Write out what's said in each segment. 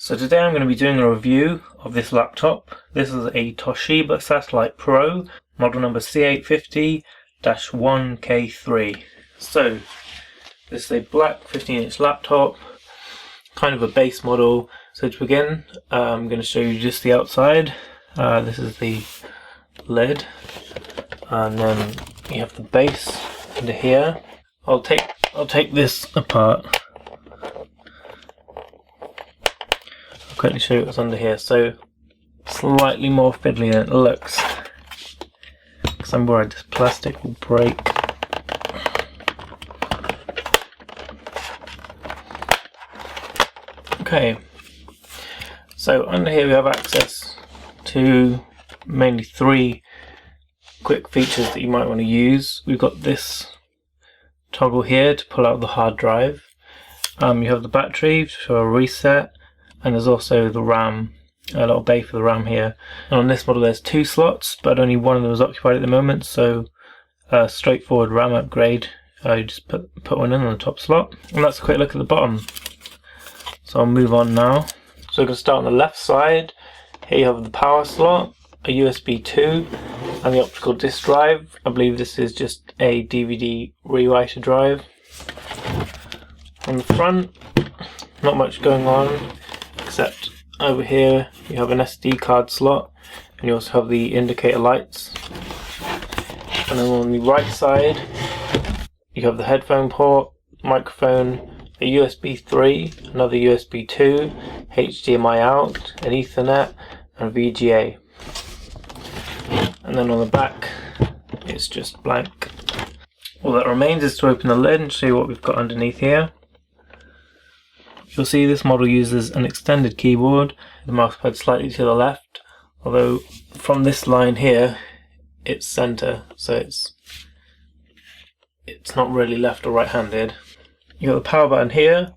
So today I'm going to be doing a review of this laptop. This is a Toshiba Satellite Pro, model number C850-1K3. So this is a black 15-inch laptop, kind of a base model. So to begin, I'm going to show you just the outside. This is the lid, and then you have the base under here. I'll take this apart. I'll quickly show you what's under here. So slightly more fiddly than it looks, because I'm worried this plastic will break. Okay, so under here we have access to mainly three quick features that you might want to use. We've got this toggle here to pull out the hard drive. You have the battery for a reset, and there's also the RAM, a little bay for the RAM here. And on this model there's two slots, but only one of them is occupied at the moment, so a straightforward RAM upgrade. You just put one in on the top slot. And that's a quick look at the bottom. So I'll move on now. So we're going to start on the left side. Here you have the power slot, a USB 2, and the optical disk drive. I believe this is just a DVD rewriter drive. On the front, not much going on, except over here you have an SD card slot, and you also have the indicator lights. And then on the right side you have the headphone port, microphone, a USB 3, another USB 2, HDMI out, an Ethernet, and VGA. And then on the back it's just blank. All that remains is to open the lid and show you what we've got underneath here. You'll see this model uses an extended keyboard, the mouse pad slightly to the left, although from this line here it's center, so it's not really left or right handed. You got the power button here,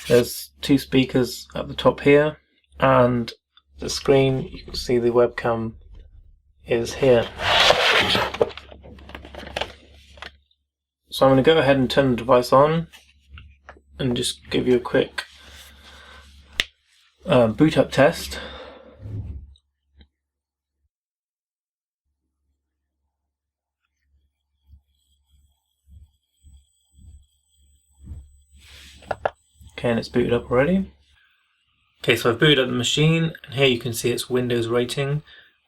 there's two speakers at the top here, and the screen, you can see the webcam is here. So I'm going to go ahead and turn the device on and just give you a quick boot up test. Okay, and it's booted up already. Okay, so I've booted up the machine, and here you can see its Windows rating.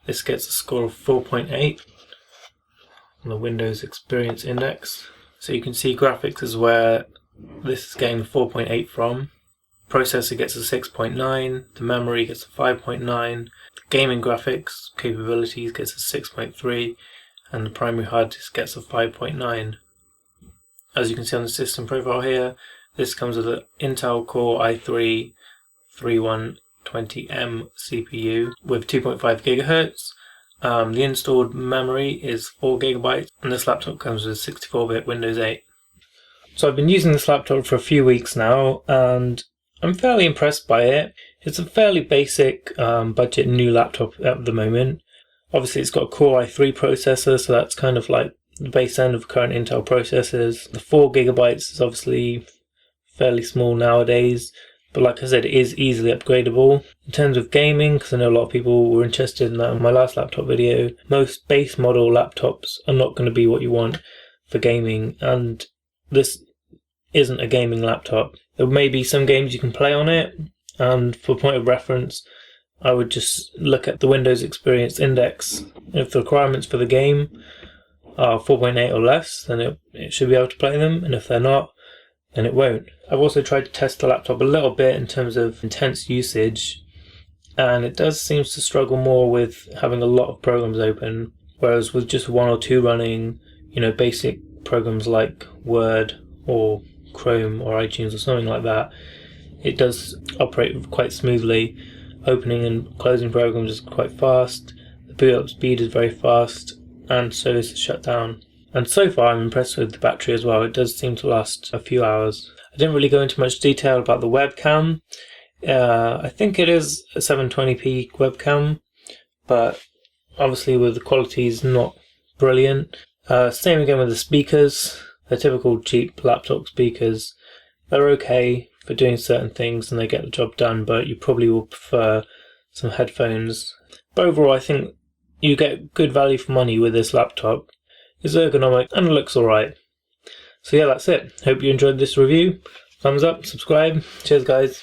This gets a score of 4.8 on the Windows Experience Index. So you can see graphics is where this is getting 4.8 from. Processor gets a 6.9, the memory gets a 5.9, the gaming graphics capabilities gets a 6.3, and the primary hard disk gets a 5.9. As you can see on the system profile here, this comes with an Intel Core i3 3120M CPU with 2.5 GHz. The installed memory is 4 GB, and this laptop comes with 64-bit Windows 8. So I've been using this laptop for a few weeks now, and I'm fairly impressed by it. It's a fairly basic budget new laptop at the moment. Obviously it's got a Core i3 processor, so that's kind of like the base end of current Intel processors. The 4 GB is obviously fairly small nowadays, but like I said, it is easily upgradable. In terms of gaming, because I know a lot of people were interested in that in my last laptop video, most base model laptops are not going to be what you want for gaming, and this isn't a gaming laptop. There may be some games you can play on it, and for point of reference I would just look at the Windows Experience Index. If the requirements for the game are 4.8 or less, then it should be able to play them, and if they're not, then it won't. I've also tried to test the laptop a little bit in terms of intense usage, and it does seem to struggle more with having a lot of programs open, whereas with just one or two running, basic programs like Word or Chrome or iTunes or something like that, it does operate quite smoothly. Opening and closing programs is quite fast, the boot up speed is very fast, and so is the shutdown. And so far I'm impressed with the battery as well. It does seem to last a few hours. I didn't really go into much detail about the webcam. I think it is a 720p webcam, but obviously the quality is not brilliant. Same again with the speakers. They're typical cheap laptop speakers. They're okay for doing certain things and they get the job done, but you probably will prefer some headphones. But overall, I think you get good value for money with this laptop. It's ergonomic and it looks alright. So yeah, that's it. Hope you enjoyed this review. Thumbs up, subscribe. Cheers guys.